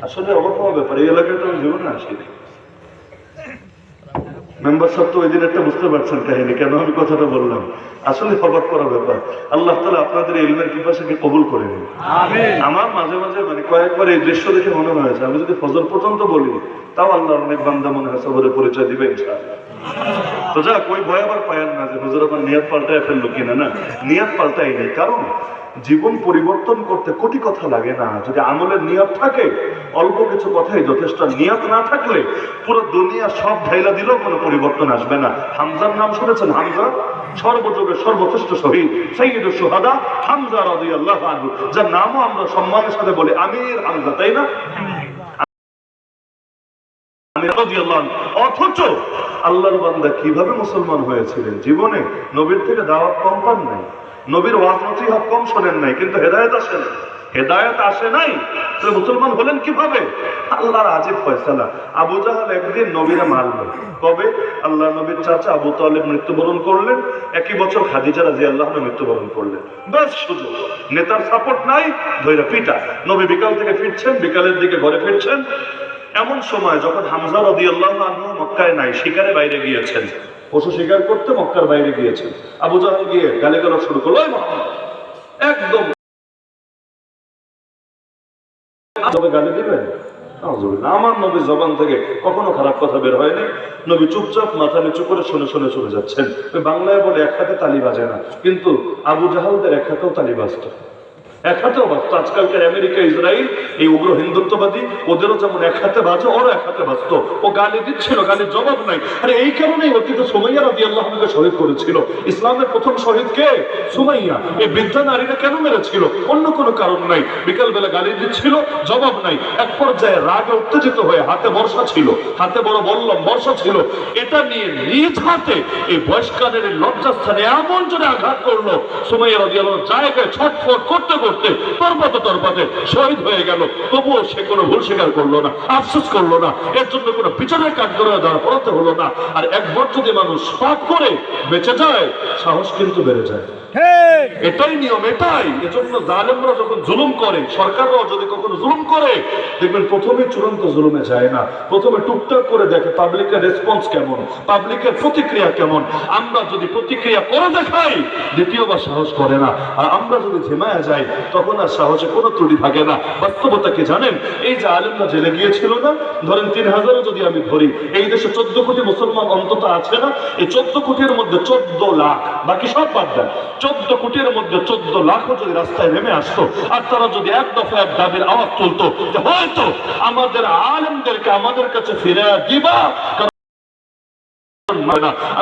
আসলে অবাক হওয়ার ব্যাপার, এই এলাকায় তো আমি জীবনে আসিনি। মেম্বার সাহেব তো ওই দিন একটা বুঝতে পারছেন কাহিনী, কেন আমি কথাটা বললাম। আসলে অবাক করার ব্যাপার। আল্লাহ তাআলা আপনাদের ইলমের পিপাসাকে কবুল করে নিন। আমার মাঝে মাঝে মানে কয়েকবার এই দৃশ্য দেখে মনে হয়েছে আমি যদি ফজর পর্যন্ত বলি তাও আল্লাহর অনেক বান্দা মনে হয় সবরে পরিচয় দিবে ইনশাআল্লাহ। তো যাক, ওই ভয় আবার পায়েন না যে হুজুর আমার নিয়াত পাল্টায় ফেললো কিনা। না, নিয়াত পাল্টাই নেই। কারণ জীবন পরিবর্তন করতে কোটি কথা লাগে না, যদি আমলের নিয়ত থাকে অল্প কিছু কথাই যথেষ্ট। নিয়ত না থাকলে পুরো দুনিয়া সব ঢাইলা দিলেও কোনো পরিবর্তন আসবে না। হামজার নাম শুনেছেন? হামজা সর্বযুগের সর্বশ্রেষ্ঠ শহীদ, সাইয়্যিদুশ শুহাদা হামজা রাদিয়াল্লাহু আনহু, যার নামও আমরা সম্মানের সাথে বলি আমির হামজা, তাই না? অথচ আল্লাহর বান্দা কিভাবে মুসলমান হয়েছিলেন? জীবনে নবীর থেকে দাওয়াত কম পান নাই, নবীর ওয়াজ নসিহত কম শোনেন নাই, কিন্তু হেদায়েত আসে না। হেদায়েত আসে নাই, তাহলে মুসলমান হলেন কিভাবে? আল্লাহর আজীব ফয়সালা। আবু জাহাল একদিন নবীরা মারল। কবে? আল্লাহ নবীর চাচা আবু তালেব মৃত্যুবরণ করলেন, একই বছর খাদিজা রাদিয়াল্লাহু আনহা মৃত্যুবরণ করলেন। বেশ সুযোগ, নেতার সাপোর্ট নাই, ধইরা পিটা। নবী বিকাল থেকে ফিরছেন, বিকালের দিকে ঘরে ফিরছেন। এমন সময় যখন হামজা রাদিয়াল্লাহু আনহু মক্কায় নাই, শিকারে বাইরে গিয়েছেন, পশু শিকার করতে মক্কার বাইরে গিয়েছেন, আবু জাহাল গিয়ে গালিগালাজ শুরু করলো, ওই মুহাম্মদ, একদম গালি দিবেন? আমার নবীর জবান থেকে কখনো খারাপ কথা বের হয়নি। নবী চুপচাপ মাথা নিচু করে শুনে শুনে চলে যাচ্ছেন। বাংলায় বলে এক হাতে তালি বাজে না, কিন্তু আবু জাহালদের এক হাতেও তালি বাজত, এক হাতেও বাজত। আজকালকার আমেরিকা, ইসরায়েল, এই উগ্র হিন্দুত্ববাদী, ওদেরও যেমন এক হাতে বাজে, ওরও এক হাতে বাজত। ও গালি দিচ্ছিল, গালির জবাব নাই। আরে এই কারণেই অতীত সুমাইয়া রাদিয়াল্লাহু আনহাকে শহীদ করেছিল। ইসলামের প্রথম শহীদ কে? সুমাইয়া। এই বৃদ্ধা নারীরা কেন মেরেছিল? অন্য কোনো কারণ নাই। বিকাল বেলা গালি দিচ্ছিল, জবাব নাই। এক পর্যায়ে রাগে উত্তেজিত হয়ে, হাতে বর্ষা ছিল, হাতে বড় বললাম বর্ষা ছিল, এটা নিয়ে নিজ হাতে এই বয়স্কাদের লজ্জাস্থানে এমন জোরে আঘাত করলো, সুমাইয়া রাদিয়াল্লাহু আনহা জায়গায় ছটফট করতে করতে তরপাতে শহীদ হয়ে গেল। তবুও সে কোনো ভুল স্বীকার করলো না, আফসোস করলো না, এর জন্য কোনো বিচারের কাঠগড়ায় দাঁড়া পড়াতে হলো না। আর একবার যদি মানুষ পাপ করে বেঁচে যায়, সাহস কিন্তু বেড়ে যায়। এটাই নিয়ম, এটাই। এজন্য জালেমরা যখন জুলুম করে, সরকাররাও যদি কখনো জুলুম করে, দেখবেন প্রথমে চূড়ান্ত জুলুমে যায় না, প্রথমে টুকটাক করে দেখে পাবলিকের রেসপন্স কেমন, পাবলিকের প্রতিক্রিয়া কেমন। আমরা যদি প্রতিক্রিয়া করে দেখাই, দ্বিতীয়বার সাহস করে না। আর আমরা যদি ঝেমায়া যাই, তখন আর সাহসে কোনো ত্রুটি থাকে না। বাস্তবতা কি জানেন? এই যে আলেমরা জেলে গিয়েছিল না, ধরেন 3000 যদি আমি ধরি, এই দেশে 14 কোটি মুসলমান অন্তত আছে না? এই 14 কোটির মধ্যে 14 লাখ, বাকি সব বাদ দেন, 14 কোটির মধ্যে 14 লাখও যদি রাস্তায় নেমে আসতো, আর তারা যদি এক দফা এক দাবির আওয়াজ তুলতো যে হয়তো আমাদের আলেমদেরকে আমাদের কাছে ফিরে দিবা,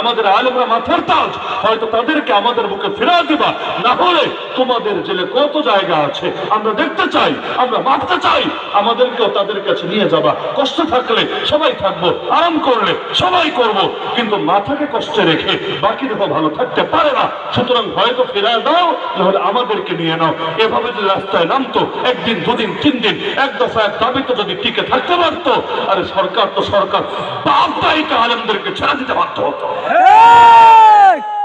আমাদের আলেমরা মাথার তাজ, হয়তো তাদেরকে আমাদের বুকে ফিরা দিবা, না হলে তোমাদের জেলে কত জায়গা আছে আমরা দেখতে চাই, আমরা মারতে চাই, আমাদেরকেও তাদের কাছে নিয়ে যাবা। কষ্ট থাকলে সবাই থাকবো, আরাম করলে সবাই করব, কিন্তু মাথাকে কষ্টে রেখে বাকি দেখো ভালো থাকতে পারে না। সুতরাং হয়তো ফিরা দাও, নাহলে আমাদেরকে নিয়ে নাও। এভাবে যদি রাস্তায় নামতো, একদিন দুদিন তিন দিন এক দফা এক দাবিতে যদি টিকে থাকতে পারতো, আরে সরকার তো সরকার, বাপদায়িকা আলেমদেরকে ছেড়ে দিতে বাধ্য হতো।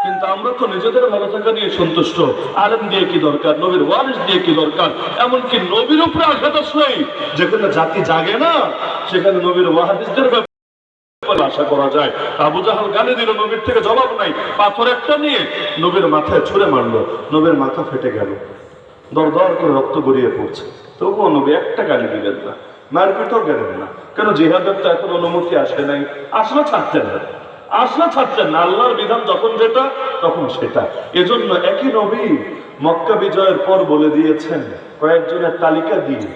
কিন্তু আমরা তো নিজেদের ভালো থাকা নিয়ে সন্তুষ্ট। আলেম দিয়ে কি দরকার, নবীর ওয়ারিস দিয়ে কি দরকার? এমনকি নবীর উপরে আঘাত আসলেই যেখানে জাতি জাগে না, সেখানে নবীর ওয়ারিসদের আশা করা যায়। আবু জাহাল গালি দিল, নবীর থেকে জবাব নাই। পাথর একটা নিয়ে নবীর মাথায় ছুঁড়ে মারলো, নবীর মাথা ফেটে গেল, দর দর করে রক্ত গড়িয়ে পড়ছে। তবুও নবী একটা গালি দিলেন না, মারপিটও গেলেন না। কেন? জিহাদের তো এখন অনুমতি আসে নাই, আসলে ছাড়তেন না, আসলে ছাড়তেন না। আল্লাহর বিধান যখন যেটা তখন সেটা। এজন্য একই নবী মক্কা বিজয়ের পর বলে দিয়েছেন, কয়েকজনের তালিকা দিয়ে,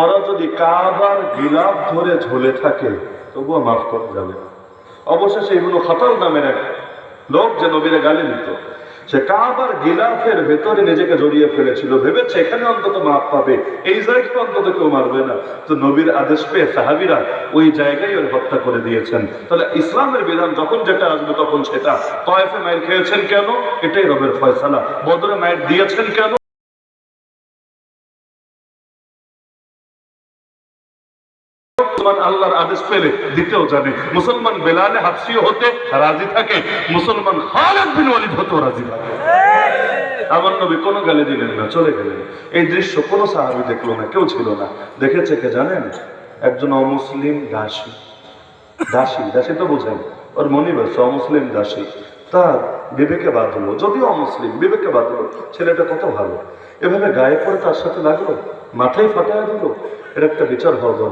ওরা যদি কাবার গিলাফ ধরে ঝুলে থাকে তবুও মাফ করা যাবে। অবশেষে ইবনু খাতাল নামের এক লোক, যে নবীরে গালি দিত, সে কাবার গিলাফের ভেতরে নিজেকে জড়িয়ে ফেলেছিল, ভেবেছে এখানে অন্তত মাফ পাবে, এই জায়গায় অন্তত কেউ মারবে না। তো নবীর আদেশ পেয়ে সাহাবীরা ওই জায়গায় ওর হত্যা করে দিয়েছেন। তাহলে ইসলামের বিধান যখন যেটা আসবে তখন সেটা। তয়েফে মাইর খেয়েছেন কেন? এটাই রবের ফয়সালা। বদরে মাইর দিয়েছেন কেন? আল্লাহর আদেশ পেলে দিতেও জানে। মুসলমান বেলালে হাফসিও হতে রাজি থাকে, মুসলমান খালিদ বিন ওয়ালিদ হতেও রাজি থাকে। আমার নবী কোনো গালি দিলেন না, চলে গেলেন। এই দৃশ্য কোনো সাহাবী দেখলো না, কেউ ছিল না। দেখেছে কে জানেন? একজন অমুসলিম দাসী। দাসী, দাসী তো বোঝেন, ওর মনিবাস অমুসলিম দাসী। তার বিবেকে বাঁধলো, যদিও অমুসলিম, বিবেকে বাঁধলো ছেলেটা কত ভালো, এভাবে গায়ে পড়ে তার সাথে লাগলো, মাথায় ফাটায় দিল। এর একটা বিচার হওয়া দরকার।